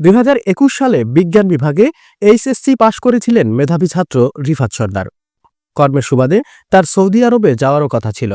2021 সালে বিজ্ঞান বিভাগে এইচএসসি পাশ করেছিলেন মেধাবী ছাত্র রিফাত সরদার। কর্মের সুবাদে তার সৌদি আরবে যাওয়ারও কথা ছিল।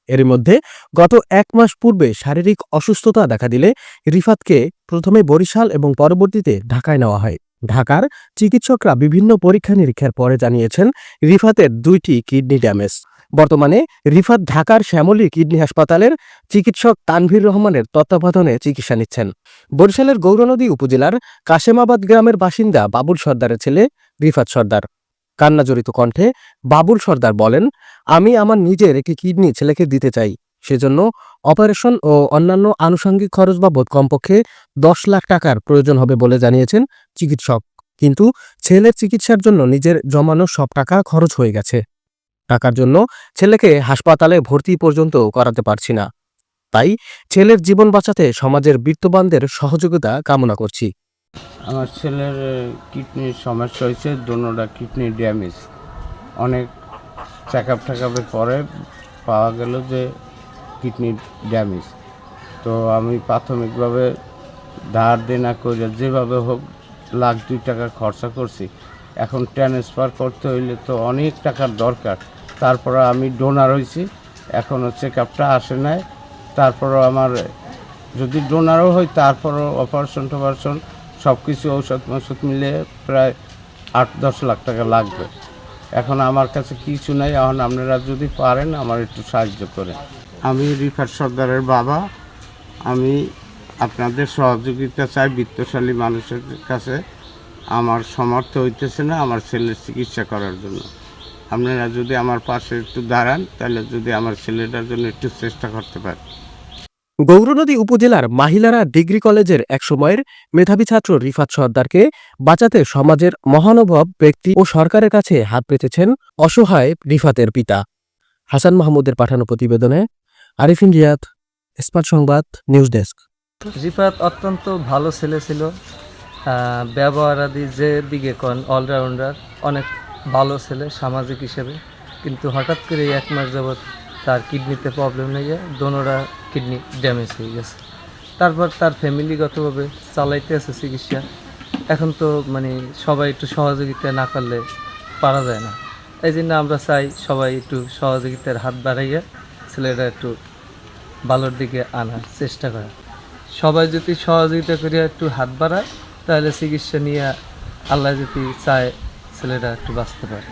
এরই মধ্যে গত 1 মাস পূর্বে শারীরিক অসুস্থতা দেখা দিলে রিফাতকে প্রথমে বরিশাল এবং পরবর্তীতে ঢাকায় নেওয়া হয়। ঢাকার চিকিৎসকরা বিভিন্ন পরীক্ষা নিরীক্ষার পরে জানিয়েছেন রিফাতের 2টি কিডনি ড্যামেজ। বর্তমানে রিফাত ঢাকার শ্যামলী কিডনি হাসপাতালের চিকিৎসক তানভীর রহমানের তত্ত্বাবধানে চিকিৎসা নিচ্ছেন। বরিশালের গৌরনদী উপজেলার কাশেমাবাদ গ্রামের বাসিন্দা বাবুল সর্দারের ছেলে রিফাত সর্দার। কান্নাজড়িত কণ্ঠে বাবুল সর্দার বলেন, আমি আমার নিজের একটি কিডনি ছেলেকে দিতে চাই। সেজন্য অপারেশন ও অন্যান্য আনুষঙ্গিক খরচ বাবদ কমপক্ষে 10 লাখ টাকার প্রয়োজন হবে বলে জানিয়েছেন চিকিৎসক। কিন্তু ছেলের চিকিৎসার জন্য নিজের জমানো সব টাকা খরচ হয়ে গেছে। টাকার জন্য ছেলেকে হাসপাতালে ভর্তি পর্যন্ত করাতে পারছি না। তাই ছেলের জীবন বাঁচাতে সমাজের বিত্তবানদের সহযোগিতা কামনা করছি। আমার ছেলের কিডনির সমস্যা হয়েছে, দোনোটা কিডনি ড্যামেজ। অনেক চেক আপ টেকআপের পরে পাওয়া গেল যে কিডনি ড্যামেজ। তো আমি প্রাথমিকভাবে ধার দেনা করে যেভাবে হোক লাখ 2 টাকা খরচা করছি। এখন ট্রান্সফার করতে হইলে তো অনেক টাকার দরকার। তারপরে আমি ডোনার হয়েছি, এখনও চেক আপটা আসে নাই। তারপরও আমার যদি ডোনারও হয় তারপরও অপারেশন টপারেশন সব কিছু ঔষধ মৌষধ মিলে প্রায় 8-10 লাখ টাকা লাগবে। এখন আমার কাছে কিছু নাই। এখন আপনারা যদি পারেন আমার একটু সাহায্য করেন। আমি রিফাত সর্দারের বাবা। আমি আপনাদের সহযোগিতা চাই বিত্তশালী মানুষের কাছে। আমার সামর্থ্য হইতেছে না আমার ছেলের চিকিৎসা করার জন্য। আপনারা যদি আমার পাশে একটু দাঁড়ান তাহলে যদি আমার ছেলেটার জন্য একটু চেষ্টা করতে পারেন। গৌরনদী উপজেলার মাহিলারা ডিগ্রি কলেজের একসময়ের মেধাবী ছাত্র রিফাত সর্দারকে বাঁচাতে সমাজের মহানুভব ব্যক্তি ও সরকারের কাছে হাত পেতেছেন অসহায় রিফাতের পিতা। হাসান মাহমুদের পাঠানো প্রতিবেদনে আরিফিন রিয়াদ, স্মার্ট সংবাদ, নিউজ ডেস্ক। রিফাত অত্যন্ত ভালো ছেলে ছিল। ব্যবহার আদি যে দিকে কোন অলরাউন্ডার, অনেক ভালো ছেলে সামাজিক হিসেবে। কিন্তু হঠাৎ করে 1 মাস যাবৎ তার কিডনিতে প্রবলেম হয়ে যায়, দোনোটা কিডনি ড্যামেজ হয়ে গেছে। তারপর তার ফ্যামিলিগতভাবে চালাইতে আছে চিকিৎসা। এখন তো সবাই একটু সহযোগিতা না করলে পারা যায় না। এই জন্য আমরা চাই সবাই একটু সহযোগিতার হাত বাড়াইয়া ছেলেটা একটু ভালোর দিকে আনার চেষ্টা করে। সবাই যদি সহযোগিতা করিয়া একটু হাত বাড়ায় তাহলে চিকিৎসা নিয়ে আল্লাহ যদি চায় ছেলেটা একটু বাঁচতে পারে।